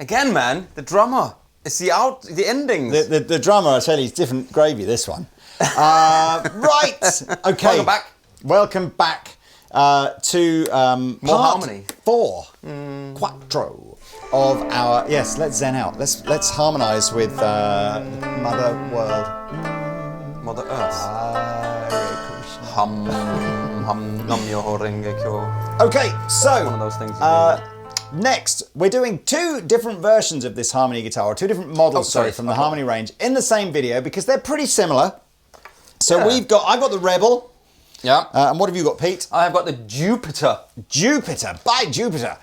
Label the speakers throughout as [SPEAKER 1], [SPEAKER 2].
[SPEAKER 1] Again, man, the drummer. It's the endings.
[SPEAKER 2] The drummer, I tell you, is different gravy, this one. Right, okay. Welcome back to
[SPEAKER 1] More harmony.
[SPEAKER 2] 4, quattro of our, yes, let's zen out. Let's harmonise with Mother World.
[SPEAKER 1] Mother Earth.
[SPEAKER 2] Hare Krishna.
[SPEAKER 1] Hum, nam myoho renge kyo.
[SPEAKER 2] Okay, so
[SPEAKER 1] One of those things.
[SPEAKER 2] next, we're doing 2 different versions of this harmony guitar, or 2 different models, from the harmony range in the same video because they're pretty similar. So I've got the Rebel.
[SPEAKER 1] Yeah.
[SPEAKER 2] And what have you got, Pete?
[SPEAKER 1] I've got the Jupiter.
[SPEAKER 2] By Jupiter.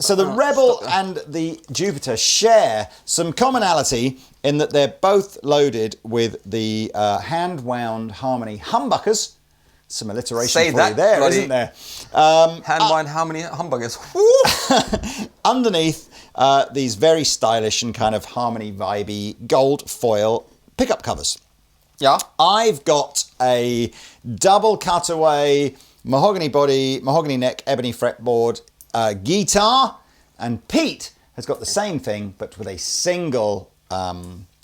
[SPEAKER 2] So the Rebel and the Jupiter share some commonality in that they're both loaded with the hand-wound harmony humbuckers. Some alliteration for you there, isn't there?
[SPEAKER 1] Hand-wound harmony humbuckers.
[SPEAKER 2] Underneath these very stylish and kind of harmony vibey gold foil pickup covers.
[SPEAKER 1] Yeah.
[SPEAKER 2] I've got a double cutaway, mahogany body, mahogany neck, ebony fretboard guitar, and Pete has got the same thing but with a single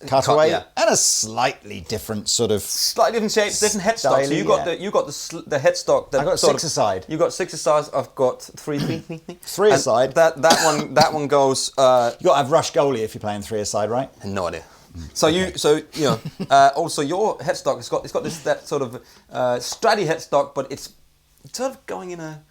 [SPEAKER 2] cutaway and a slightly different sort of
[SPEAKER 1] slightly different shape, different headstock. So you got the headstock. That
[SPEAKER 2] I got 6 aside.
[SPEAKER 1] You got 6 aside. I've got 3
[SPEAKER 2] aside.
[SPEAKER 1] That one goes.
[SPEAKER 2] You got to have Rush goalie if you're playing 3 aside, right?
[SPEAKER 1] No idea. So also your headstock it's got that sort of Straddy headstock, but it's sort of going in a.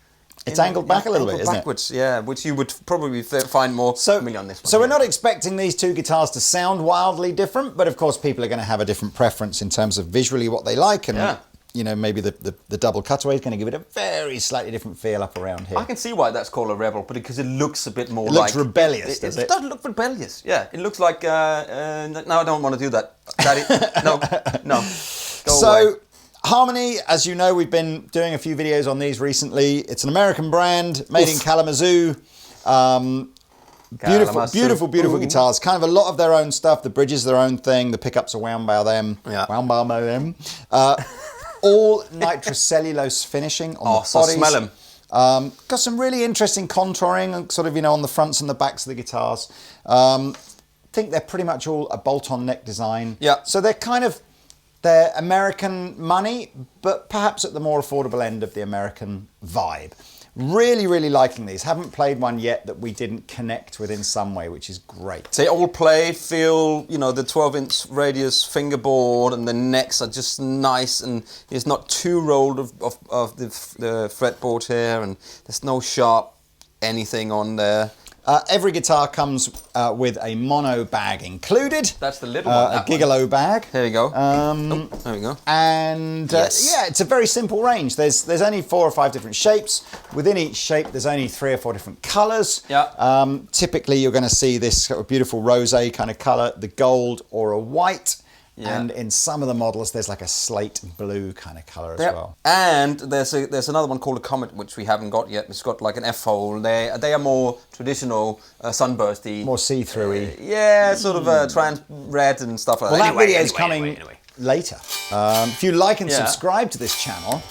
[SPEAKER 2] It's angled back a little bit, isn't it?
[SPEAKER 1] Backwards, yeah, which you would probably find more familiar on this one.
[SPEAKER 2] So we're not expecting these 2 guitars to sound wildly different, but of course people are going to have a different preference in terms of visually what they like, and maybe the double cutaway is going to give it a very slightly different feel up around here.
[SPEAKER 1] I can see why that's called a Rebel, but because it looks a bit more
[SPEAKER 2] it looks rebellious, does it?
[SPEAKER 1] It does look rebellious, yeah. It looks like, no, I don't want to do that. Daddy, no. Go away.
[SPEAKER 2] Harmony, as you know, we've been doing a few videos on these recently. It's an American brand, made in Kalamazoo. Beautiful guitars. Kind of a lot of their own stuff. The bridges are their own thing. The pickups are wound by them.
[SPEAKER 1] Yeah.
[SPEAKER 2] Wound by them. All nitrocellulose finishing on the bodies.
[SPEAKER 1] So smell them.
[SPEAKER 2] Got some really interesting contouring, sort of, on the fronts and the backs of the guitars. I think they're pretty much all a bolt-on neck design.
[SPEAKER 1] Yeah.
[SPEAKER 2] So they're American money, but perhaps at the more affordable end of the American vibe. Really, really liking these. Haven't played one yet that we didn't connect with in some way, which is great.
[SPEAKER 1] They all feel, the 12-inch radius fingerboard, and the necks are just nice, and it's not too rolled of the fretboard here, and there's no sharp anything on there.
[SPEAKER 2] Every guitar comes with a mono bag included.
[SPEAKER 1] That's the little one.
[SPEAKER 2] A gigolo bag.
[SPEAKER 1] There you go. There we go.
[SPEAKER 2] And it's a very simple range. There's only 4 or 5 different shapes. Within each shape, there's only 3 or 4 different colours.
[SPEAKER 1] Yeah.
[SPEAKER 2] Typically, you're going to see this sort of beautiful rosé kind of colour, the gold or a white. Yeah. And in some of the models, there's like a slate blue kind of colour as well.
[SPEAKER 1] And there's another one called a Comet, which we haven't got yet. It's got like an F-hole. They are more traditional, sunbursty.
[SPEAKER 2] More see-through-y.
[SPEAKER 1] Sort of trans red and stuff like that.
[SPEAKER 2] Well, that video is coming later. If you like and subscribe to this channel,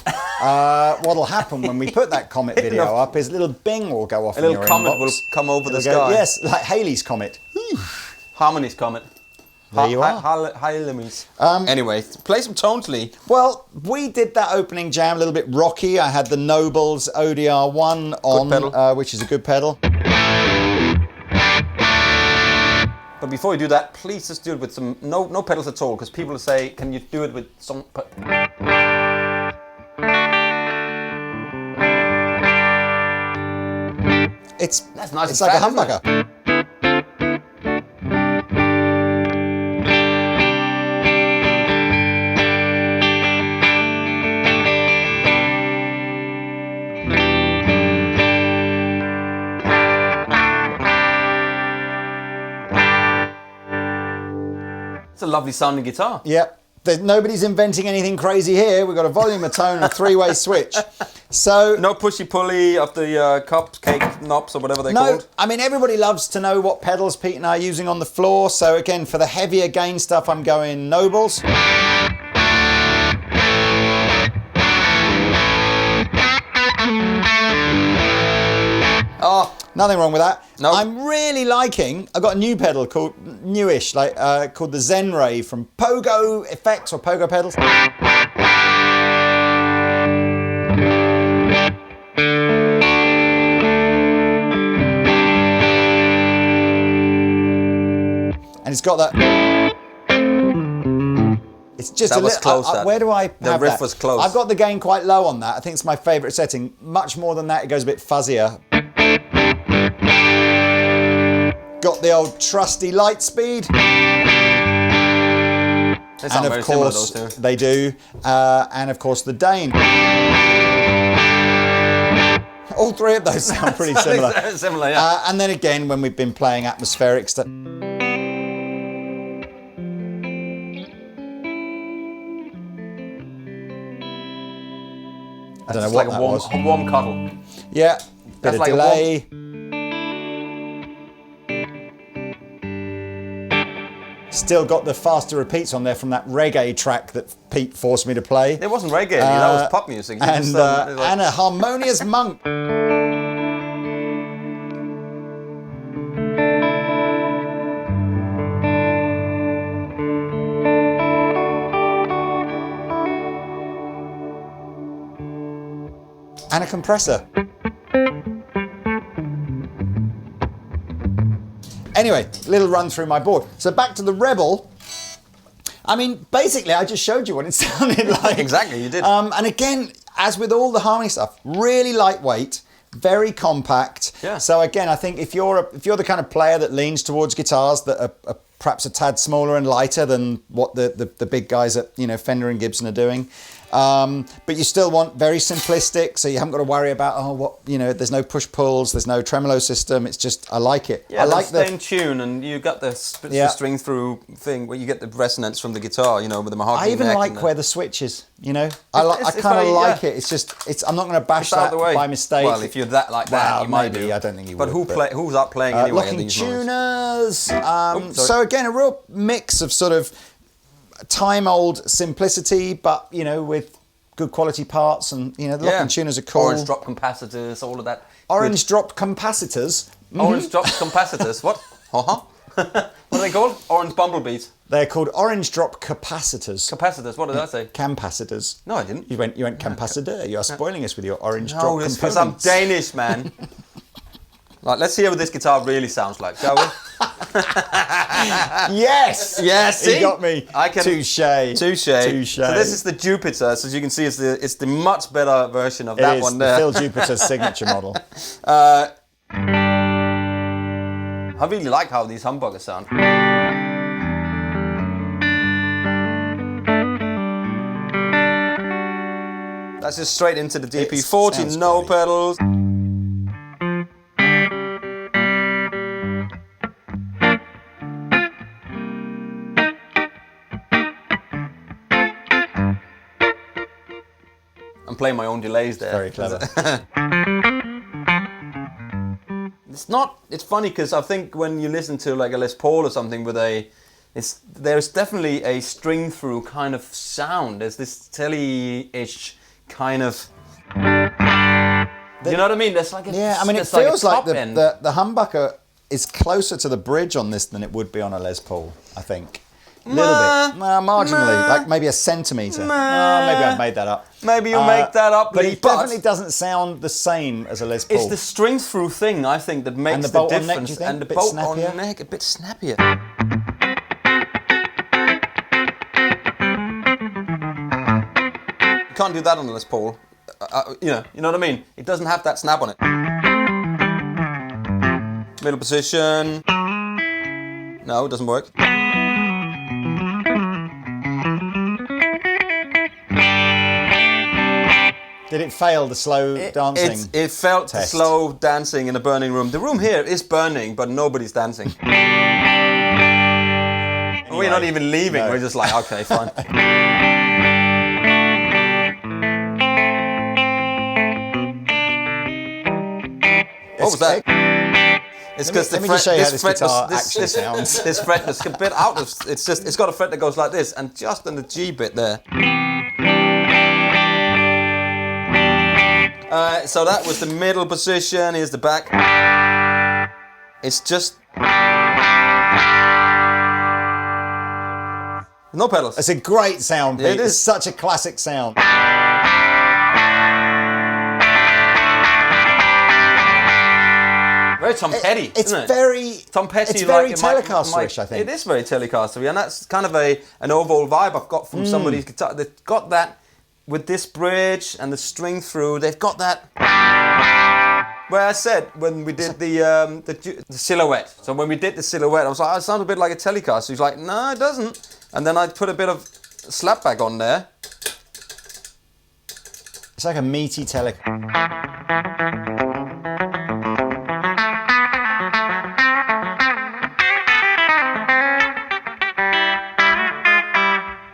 [SPEAKER 2] what'll happen when we put that Comet video up is a little bing will go off in your inbox.
[SPEAKER 1] A little comet will come over the sky.
[SPEAKER 2] Yes, like Halley's Comet.
[SPEAKER 1] Harmony's Comet.
[SPEAKER 2] There you are.
[SPEAKER 1] Anyway, play some tones, Lee.
[SPEAKER 2] Well, we did that opening jam a little bit rocky. I had the Nobles ODR1 on, which is a good pedal.
[SPEAKER 1] But before you do that, please just do it with some no pedals at all, because people say, "Can you do it with some?"
[SPEAKER 2] That's
[SPEAKER 1] nice.
[SPEAKER 2] It's like a humbucker.
[SPEAKER 1] It's a lovely sounding guitar.
[SPEAKER 2] Yep. Nobody's inventing anything crazy here. We've got a volume, a tone, and a 3-way switch. So
[SPEAKER 1] no pushy-pulley of the cupcake knobs or whatever they're called.
[SPEAKER 2] I mean, everybody loves to know what pedals Pete and I are using on the floor. So again, for the heavier gain stuff, I'm going Nobles. Nothing wrong with that.
[SPEAKER 1] Nope.
[SPEAKER 2] I'm really liking, I've got a new pedal called, newish, called the Zen Ray from Pogo Effects or Pogo Pedals. And it's got that. It's just
[SPEAKER 1] that
[SPEAKER 2] a
[SPEAKER 1] was
[SPEAKER 2] little.
[SPEAKER 1] close.
[SPEAKER 2] Where do I have
[SPEAKER 1] The riff
[SPEAKER 2] that?
[SPEAKER 1] was close.
[SPEAKER 2] I've got the gain quite low on that. I think it's my favourite setting. Much more than that, it goes a bit fuzzier. Got the old trusty light speed.
[SPEAKER 1] They sound
[SPEAKER 2] And
[SPEAKER 1] very
[SPEAKER 2] of
[SPEAKER 1] similar,
[SPEAKER 2] course,
[SPEAKER 1] those two.
[SPEAKER 2] they do. And of course, the Dane. All three of those sound pretty similar.
[SPEAKER 1] Similar, yeah.
[SPEAKER 2] And then again, when we've been playing atmospheric stuff. I don't know
[SPEAKER 1] It's
[SPEAKER 2] what
[SPEAKER 1] like
[SPEAKER 2] that was.
[SPEAKER 1] a warm cuddle.
[SPEAKER 2] Yeah, bit
[SPEAKER 1] That's
[SPEAKER 2] of
[SPEAKER 1] like a
[SPEAKER 2] delay. Still got the faster repeats on there from that reggae track that Pete forced me to play.
[SPEAKER 1] It wasn't reggae, that was pop music. You
[SPEAKER 2] And,
[SPEAKER 1] just, it was like-
[SPEAKER 2] and a harmonious monk. And a compressor. Anyway, little run through my board. So back to the Rebel. I mean, basically, I just showed you what it sounded like.
[SPEAKER 1] Exactly, you did.
[SPEAKER 2] And again, as with all the harmony stuff, really lightweight, very compact.
[SPEAKER 1] Yeah.
[SPEAKER 2] So again, I think if you're the kind of player that leans towards guitars that are perhaps a tad smaller and lighter than what the big guys at Fender and Gibson are doing. But you still want very simplistic, so you haven't got to worry about there's no push pulls, there's no tremolo system. It's just I like it.
[SPEAKER 1] Yeah,
[SPEAKER 2] I like
[SPEAKER 1] the same tune, and you got the string through thing where you get the resonance from the guitar, with the mahogany.
[SPEAKER 2] I even
[SPEAKER 1] neck
[SPEAKER 2] like
[SPEAKER 1] and
[SPEAKER 2] where the switch is. I
[SPEAKER 1] it's
[SPEAKER 2] kind of
[SPEAKER 1] very,
[SPEAKER 2] like
[SPEAKER 1] yeah.
[SPEAKER 2] it. It's just I'm not going to bash
[SPEAKER 1] It's out
[SPEAKER 2] that
[SPEAKER 1] of the way
[SPEAKER 2] by mistake.
[SPEAKER 1] Well, if you're that like that,
[SPEAKER 2] Well,
[SPEAKER 1] you might
[SPEAKER 2] maybe.
[SPEAKER 1] do.
[SPEAKER 2] I don't think you
[SPEAKER 1] but
[SPEAKER 2] would.
[SPEAKER 1] Who's up playing anyway? at
[SPEAKER 2] locking
[SPEAKER 1] these moments?
[SPEAKER 2] tuners.
[SPEAKER 1] sorry.
[SPEAKER 2] So again, a real mix of sort of time-old simplicity, but with good quality parts, and the locking tuners are cool.
[SPEAKER 1] Orange drop capacitors, all of that.
[SPEAKER 2] Orange drop capacitors.
[SPEAKER 1] Orange drop capacitors. What? What are they called? Orange bumblebees.
[SPEAKER 2] They're called orange drop capacitors.
[SPEAKER 1] Capacitors. What did I say?
[SPEAKER 2] Campacitors.
[SPEAKER 1] No, I didn't.
[SPEAKER 2] You went capacitor. You are spoiling us with your orange
[SPEAKER 1] No,
[SPEAKER 2] drop
[SPEAKER 1] it's
[SPEAKER 2] components.
[SPEAKER 1] because I'm Danish, man. Right, let's hear what this guitar really sounds like, shall we?
[SPEAKER 2] Yes!
[SPEAKER 1] Yes,
[SPEAKER 2] He
[SPEAKER 1] see?
[SPEAKER 2] got me. Touche.
[SPEAKER 1] So this is the Jupiter. So as you can see, it's the much better version of that one
[SPEAKER 2] the
[SPEAKER 1] there.
[SPEAKER 2] Phil Jupiter signature model.
[SPEAKER 1] I really like how these humbuckers sound. That's just straight into the DP40,
[SPEAKER 2] sounds
[SPEAKER 1] no
[SPEAKER 2] great.
[SPEAKER 1] pedals. I'm playing my own delays there.
[SPEAKER 2] Very clever.
[SPEAKER 1] It's funny because I think when you listen to like a Les Paul or something there's definitely a string through kind of sound. There's this telly-ish kind of, you know what I mean? There's like a,
[SPEAKER 2] it feels like the humbucker is closer to the bridge on this than it would be on a Les Paul, I think. A little bit. Marginally. Like maybe a centimetre. Maybe I've made that up.
[SPEAKER 1] Maybe you make that up,
[SPEAKER 2] but
[SPEAKER 1] Lee,
[SPEAKER 2] it definitely doesn't sound the same as a Les Paul.
[SPEAKER 1] It's the string through thing, I think, that makes
[SPEAKER 2] And the
[SPEAKER 1] the
[SPEAKER 2] bolt on neck,
[SPEAKER 1] difference.
[SPEAKER 2] do you think?
[SPEAKER 1] And the
[SPEAKER 2] A bit
[SPEAKER 1] bolt
[SPEAKER 2] snappier?
[SPEAKER 1] on neck, a bit snappier. You can't do that on the Les Paul. You know what I mean? It doesn't have that snap on it. Middle position. No, it doesn't work.
[SPEAKER 2] Did it fail the slow dancing?
[SPEAKER 1] It felt
[SPEAKER 2] test?
[SPEAKER 1] slow dancing in a burning room. The room here is burning, but nobody's dancing. We're not even leaving.
[SPEAKER 2] No.
[SPEAKER 1] We're just like, okay, fine. What was that? It's because
[SPEAKER 2] Let me just show you how this guitar actually sounds.
[SPEAKER 1] This fret was a bit out of. It's got a fret that goes like this, and just on the G bit there. So that was the middle position. Here's the back. It's just no pedals.
[SPEAKER 2] It's a great sound, Pete.
[SPEAKER 1] Yeah, it is.
[SPEAKER 2] It's such a classic sound.
[SPEAKER 1] Very Tom Petty,
[SPEAKER 2] It's
[SPEAKER 1] isn't it?
[SPEAKER 2] very
[SPEAKER 1] Tom Petty.
[SPEAKER 2] It's very
[SPEAKER 1] like, it might-
[SPEAKER 2] Telecaster-ish, I think.
[SPEAKER 1] It is very Telecaster-y, and that's kind of an overall vibe I've got from somebody's guitar. They've got that with this bridge and the string through. They've got that. Where I said when we did the silhouette. So when we did the silhouette, I was like, oh, it sounds a bit like a Telecaster. He's like, no, it doesn't. And then I put a bit of slapback on there.
[SPEAKER 2] It's like a meaty Telecaster.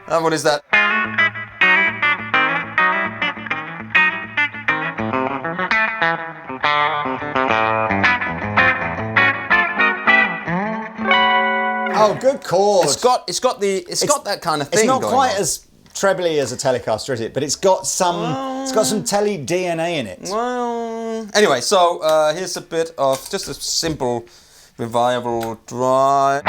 [SPEAKER 1] And what is that?
[SPEAKER 2] Oh, good chord.
[SPEAKER 1] It's got that kind of thing.
[SPEAKER 2] It's not
[SPEAKER 1] going
[SPEAKER 2] quite
[SPEAKER 1] on.
[SPEAKER 2] as trebly as a Telecaster, is it? But it's got some Tele DNA in it.
[SPEAKER 1] Well, anyway, so here's a bit of just a simple revival drive.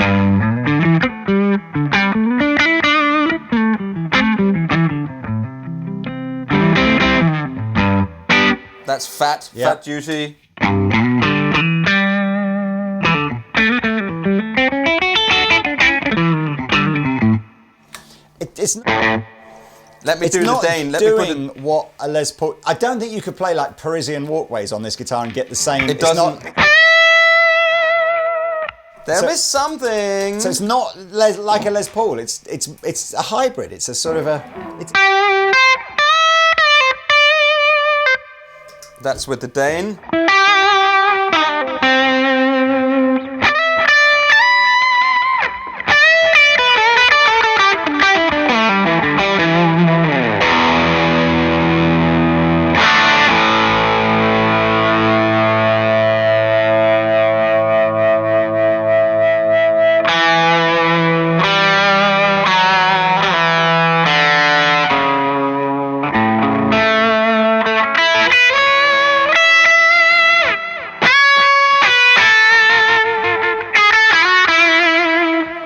[SPEAKER 1] That's fat duty. Let me
[SPEAKER 2] It's
[SPEAKER 1] do
[SPEAKER 2] not
[SPEAKER 1] the Dane. Let
[SPEAKER 2] doing
[SPEAKER 1] me put it.
[SPEAKER 2] what a Les Paul. I don't think you could play like Parisian Walkways on this guitar and get the same.
[SPEAKER 1] It doesn't. There is something.
[SPEAKER 2] So it's not like a Les Paul. It's a hybrid. It's a sort of a.
[SPEAKER 1] That's with the Dane.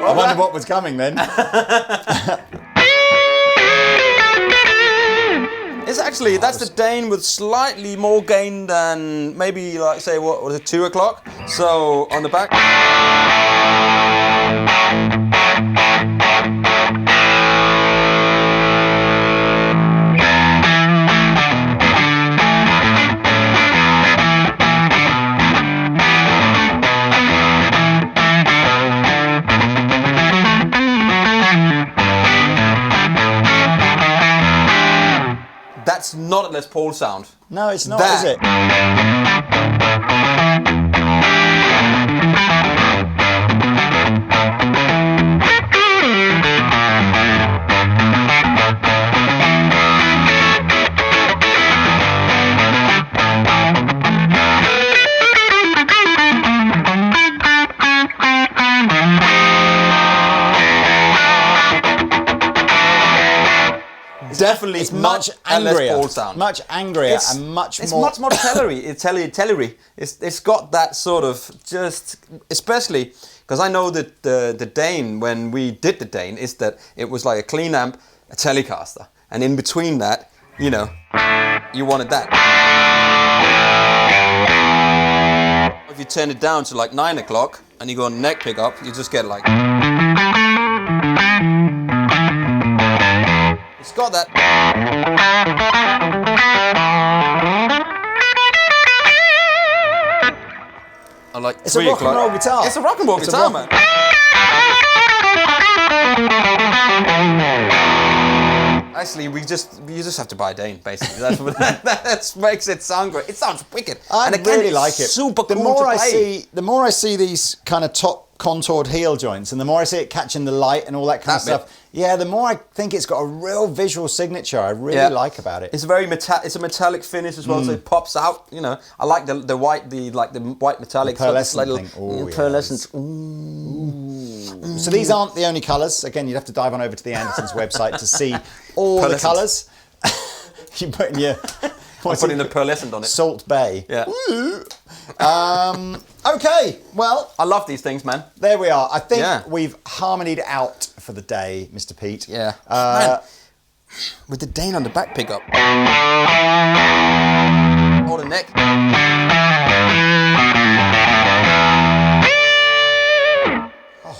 [SPEAKER 2] I wonder what was coming then.
[SPEAKER 1] It's actually, that's the Dane with slightly more gain than maybe, like, say, what was it, 2 o'clock? So, on the back. That's not a Les Paul sound.
[SPEAKER 2] No, it's not,
[SPEAKER 1] That-
[SPEAKER 2] is it?
[SPEAKER 1] Definitely
[SPEAKER 2] It's
[SPEAKER 1] not
[SPEAKER 2] much
[SPEAKER 1] a Les
[SPEAKER 2] angrier,
[SPEAKER 1] Paul sound.
[SPEAKER 2] much angrier, and much
[SPEAKER 1] It's
[SPEAKER 2] more.
[SPEAKER 1] much more tellery. It's got that sort of just, especially because I know that the Dane, when we did the Dane, is that it was like a clean amp, a Telecaster, and in between that, you know, you wanted that. If you turn it down to like 9 o'clock and you go on neck pickup, you just get like. It's got that. I like
[SPEAKER 2] It's a
[SPEAKER 1] 3
[SPEAKER 2] rock and
[SPEAKER 1] o'clock.
[SPEAKER 2] roll guitar.
[SPEAKER 1] It's a rock and roll
[SPEAKER 2] It's a
[SPEAKER 1] guitar,
[SPEAKER 2] rock-
[SPEAKER 1] man. Actually, you just have to buy a Dane, basically. That's what that makes it sound great. It sounds wicked.
[SPEAKER 2] I
[SPEAKER 1] and again,
[SPEAKER 2] really
[SPEAKER 1] it's
[SPEAKER 2] like it.
[SPEAKER 1] Super
[SPEAKER 2] the
[SPEAKER 1] cool
[SPEAKER 2] more
[SPEAKER 1] to
[SPEAKER 2] I
[SPEAKER 1] play.
[SPEAKER 2] the more I see these kind of top contoured heel joints, and the more I see it catching the light and all that kind of
[SPEAKER 1] That bit.
[SPEAKER 2] stuff. Yeah, the more I think it's got a real visual signature. I really
[SPEAKER 1] Yeah.
[SPEAKER 2] like about it.
[SPEAKER 1] It's very it's a metallic finish as well, so it pops out. You know, I like the white metallic,
[SPEAKER 2] The pearlescent
[SPEAKER 1] little
[SPEAKER 2] thing. Oh, yeah,
[SPEAKER 1] pearlescent.
[SPEAKER 2] So these aren't the only colours. Again, you'd have to dive on over to the Andertons website to see all the
[SPEAKER 1] Pearlescent.
[SPEAKER 2] colours. You put in your
[SPEAKER 1] I'm putting the pearlescent on it.
[SPEAKER 2] Salt Bay.
[SPEAKER 1] Yeah.
[SPEAKER 2] Okay, well,
[SPEAKER 1] I love these things, man.
[SPEAKER 2] there we are. I think
[SPEAKER 1] Yeah.
[SPEAKER 2] we've harmonied out for the day, Mr. Pete.
[SPEAKER 1] Yeah. Man, with the Dane on the back pickup. Or the neck.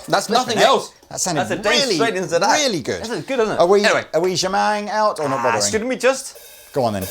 [SPEAKER 1] That's nothing else.
[SPEAKER 2] That sounded
[SPEAKER 1] That's a Dane
[SPEAKER 2] really,
[SPEAKER 1] straight into that.
[SPEAKER 2] really good.
[SPEAKER 1] This is good, isn't it?
[SPEAKER 2] Are we
[SPEAKER 1] Anyway.
[SPEAKER 2] jamming out or not bothering?
[SPEAKER 1] Shouldn't we just?
[SPEAKER 2] Go on then.